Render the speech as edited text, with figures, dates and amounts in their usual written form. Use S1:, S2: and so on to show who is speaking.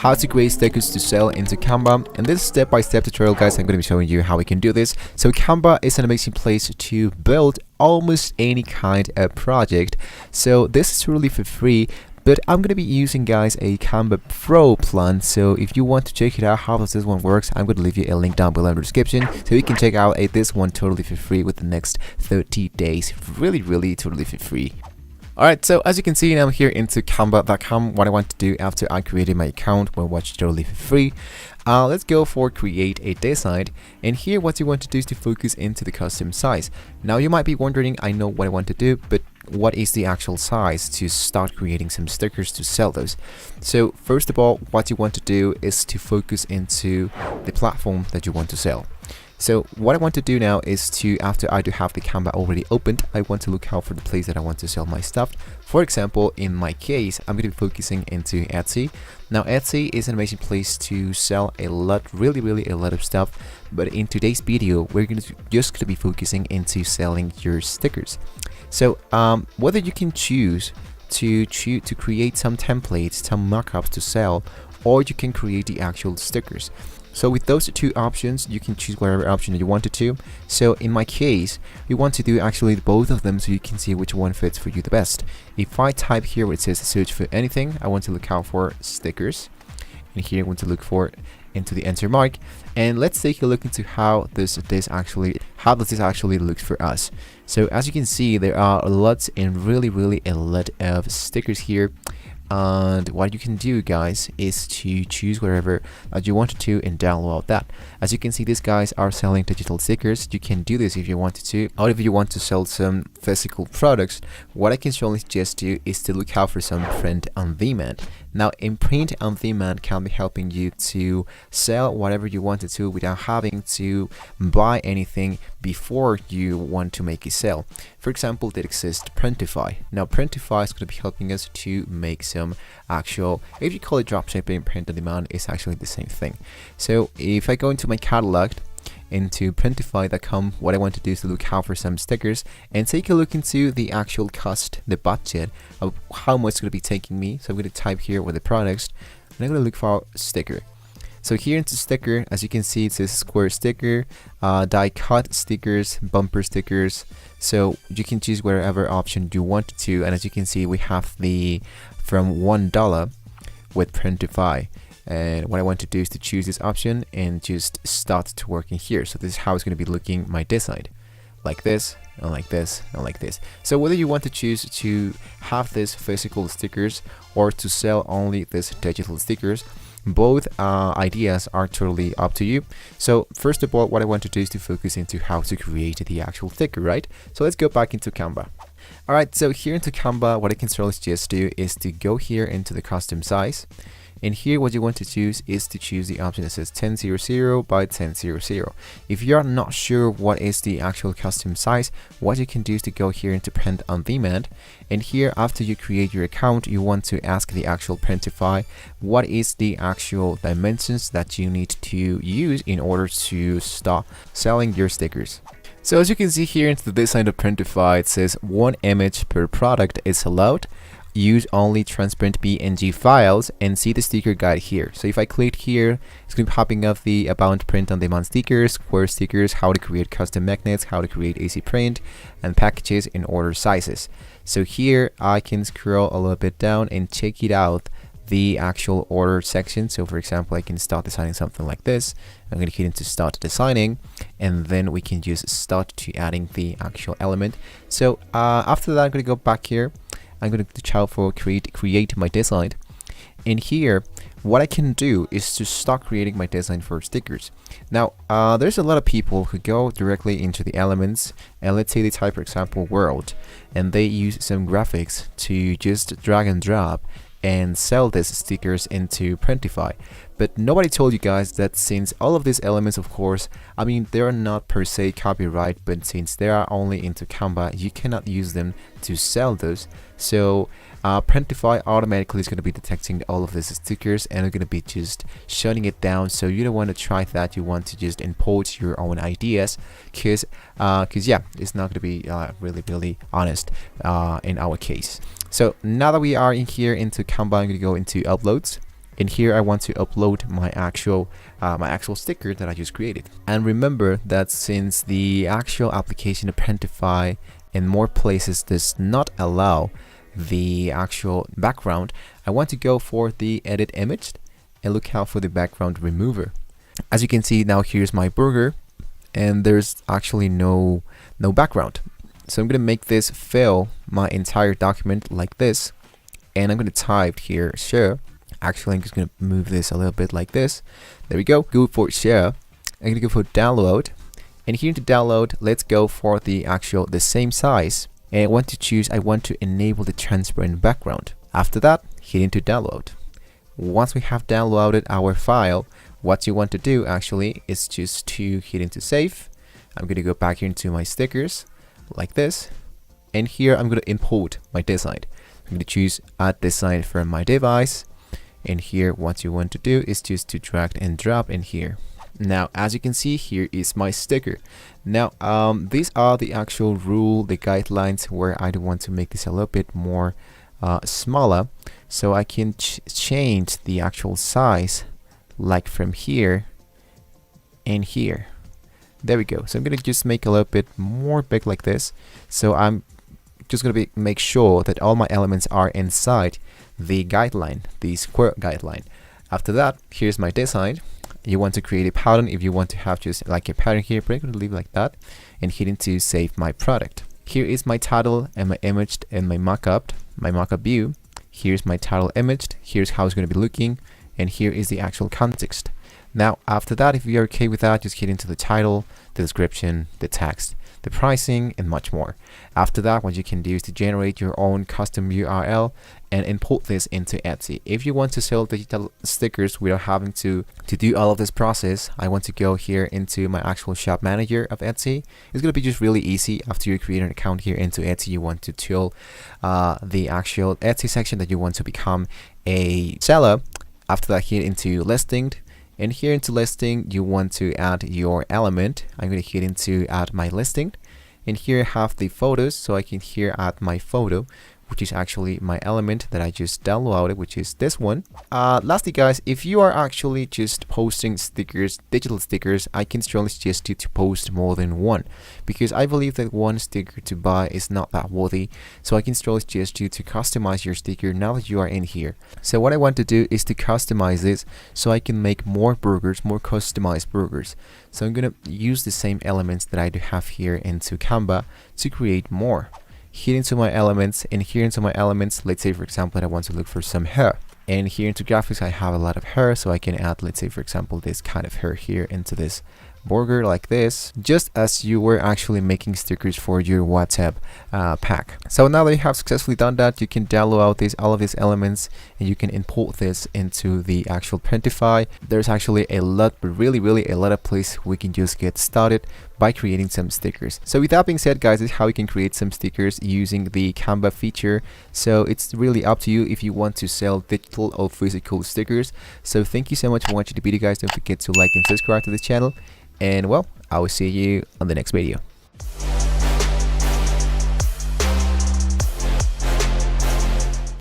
S1: how to create stickers to sell into Canva. In this step-by-step tutorial, guys, I'm going to be showing you how we can do this. So Canva is an amazing place to build almost any kind of project. So this is really for free, but I'm going to be using, guys, a Canva Pro plan. So if you want to check it out, how does this one works, I'm going to leave you a link down below in the description so you can check out this one totally for free with the next 30 days. Really totally for free. Alright, so as you can see, now I'm here into canva.com. What I want to do after I created my account, we'll watch it totally for free. Let's go for create a design, and here what you want to do is to focus into the custom size. Now you might be wondering, I know what I want to do, but what is the actual size to start creating some stickers to sell those? So first of all, what you want to do is to focus into the platform that you want to sell. So what I want to do now is to, after I do have the Canva already opened, I want to look out for the place that I want to sell my stuff. For example, in my case, I'm going to be focusing into Etsy. Now Etsy is an amazing place to sell a lot, really a lot of stuff. But in today's video, we're just going to be focusing into selling your stickers. So whether you can choose to create some templates, some mockups to sell, or you can create the actual stickers. So with those two options, you can choose whatever option you wanted to. So in my case, we want to do actually both of them so you can see which one fits for you the best. If I type here where it says search for anything, I want to look out for stickers. And here I want to look for into the enter mark. And let's take a look into how does this actually look for us. So as you can see, there are lots and really a lot of stickers here. And what you can do, guys, is to choose wherever you wanted to and download that. As you can see, these guys are selling digital stickers. You can do this if you wanted to, or if you want to sell some physical products. What I can strongly suggest you is to look out for some print on demand. Now in print on demand can be helping you to sell whatever you wanted to without having to buy anything before you want to make a sale. For example, there exists Printify. Now Printify is going to be helping us to make some actual, if you call it dropshipping, print on demand is actually the same thing. So if I go into my catalog, into printify.com, what I want to do is to look out for some stickers and take a look into the actual cost, the budget of how much it's going to be taking me. So I'm going to type here with the products and I'm going to look for a sticker. So here into sticker, as you can see, it says square sticker, die cut stickers, bumper stickers. So you can choose whatever option you want to, and as you can see, we have the from $1 with Printify. And what I want to do is to choose this option and just start to working here. So this is how it's going to be looking my design, like this and like this and like this. So whether you want to choose to have this physical stickers or to sell only this digital stickers, both ideas are totally up to you. So first of all, what I want to do is to focus into how to create the actual sticker, right? So let's go back into Canva. Alright, so here into Canva, what I can strongly suggest do is to go here into the custom size. And here what you want to choose is to choose the option that says 1000 by 1000. If you're not sure what is the actual custom size, what you can do is to go here into print on demand. And here, after you create your account, you want to ask the actual Printify what is the actual dimensions that you need to use in order to start selling your stickers. So as you can see here into the design of Printify, it says 1 image per product is allowed. Use only transparent PNG files and see the sticker guide here. So if I click here, it's going to be popping up the about print on demand stickers, square stickers, how to create custom magnets, how to create AC print, and packages in order sizes. So here I can scroll a little bit down and check it out, the actual order section. So for example, I can start designing something like this. I'm going to hit into start designing, and then we can just start to adding the actual element. So after that, I'm going to go back here. I'm going to choose for create my design, and here what I can do is to start creating my design for stickers. Now there's a lot of people who go directly into the elements, and let's say they type, for example, world, and they use some graphics to just drag and drop and sell these stickers into Printify. But nobody told you guys that since all of these elements, of course, I mean, they are not per se copyright, but since they are only into Canva, you cannot use them to sell those. So Printify automatically is going to be detecting all of these stickers and are going to be just shutting it down. So you don't want to try that. You want to just import your own ideas, because yeah, it's not going to be really honest in our case. So now that we are in here into Canva, I'm going to go into uploads. And here I want to upload my actual sticker that I just created. And remember that since the actual application Printify in more places does not allow the actual background, I want to go for the edit image and look out for the background remover. As you can see now, here's my burger and there's actually no background. So I'm going to make this fill my entire document like this, and I'm going to type here share. Actually, I'm just going to move this a little bit like this. There we go. Go for share. I'm going to go for download, and here to download, let's go for the same size, and I want to enable the transparent background. After that, hit into download. Once we have downloaded our file, what you want to do actually is just to hit into save. I'm going to go back here into my stickers like this, and here I'm going to import my design. I'm going to choose add design from my device, and here what you want to do is just to drag and drop in here. Now as you can see, here is my sticker. Now these are the actual the guidelines where I do want to make this a little bit more smaller, so I can change the actual size like from here and here. There we go. So I'm gonna just make a little bit more big like this. So I'm just gonna make sure that all my elements are inside the guideline, the square guideline. After that, here's my design. You want to create a pattern if you want to have just like a pattern here, but I'm gonna leave like that and hit into save my product. Here is my title and my image and my mockup view. Here's my title image. Here's how it's gonna be looking, and here is the actual context. Now after that, if you're okay with that, just hit into the title, the description, the text, the pricing, and much more. After that, what you can do is to generate your own custom URL and import this into Etsy. If you want to sell digital stickers without having to do all of this process, I want to go here into my actual shop manager of Etsy. It's going to be just really easy. After you create an account here into Etsy, you want to tell the actual Etsy section that you want to become a seller. After that, hit into listing. And here into listing, you want to add your element. I'm going to hit into add my listing. And here I have the photos, so I can here add my photo, which is actually my element that I just downloaded, which is this one. Lastly guys, if you are actually just posting stickers, digital stickers, I can strongly suggest you to post more than one, because I believe that one sticker to buy is not that worthy. So I can strongly suggest you to customize your sticker now that you are in here. So what I want to do is to customize this so I can make more burgers, more customized burgers. So I'm going to use the same elements that I do have here into Canva to create more. Hit into my elements, and here into my elements, let's say for example that I want to look for some hair, and here into graphics I have a lot of hair, so I can add, let's say for example, this kind of hair here into this burger like this, just as you were actually making stickers for your WhatsApp pack. So now that you have successfully done that, you can download all of these elements, and you can import this into the actual Printify. There's actually a lot, but really a lot of places we can just get started by creating some stickers. So with that being said guys, this is how you can create some stickers using the Canva feature. So it's really up to you if you want to sell digital or physical stickers. So thank you so much for watching the video guys. Don't forget to like and subscribe to this channel, and well, I will see you on the next video.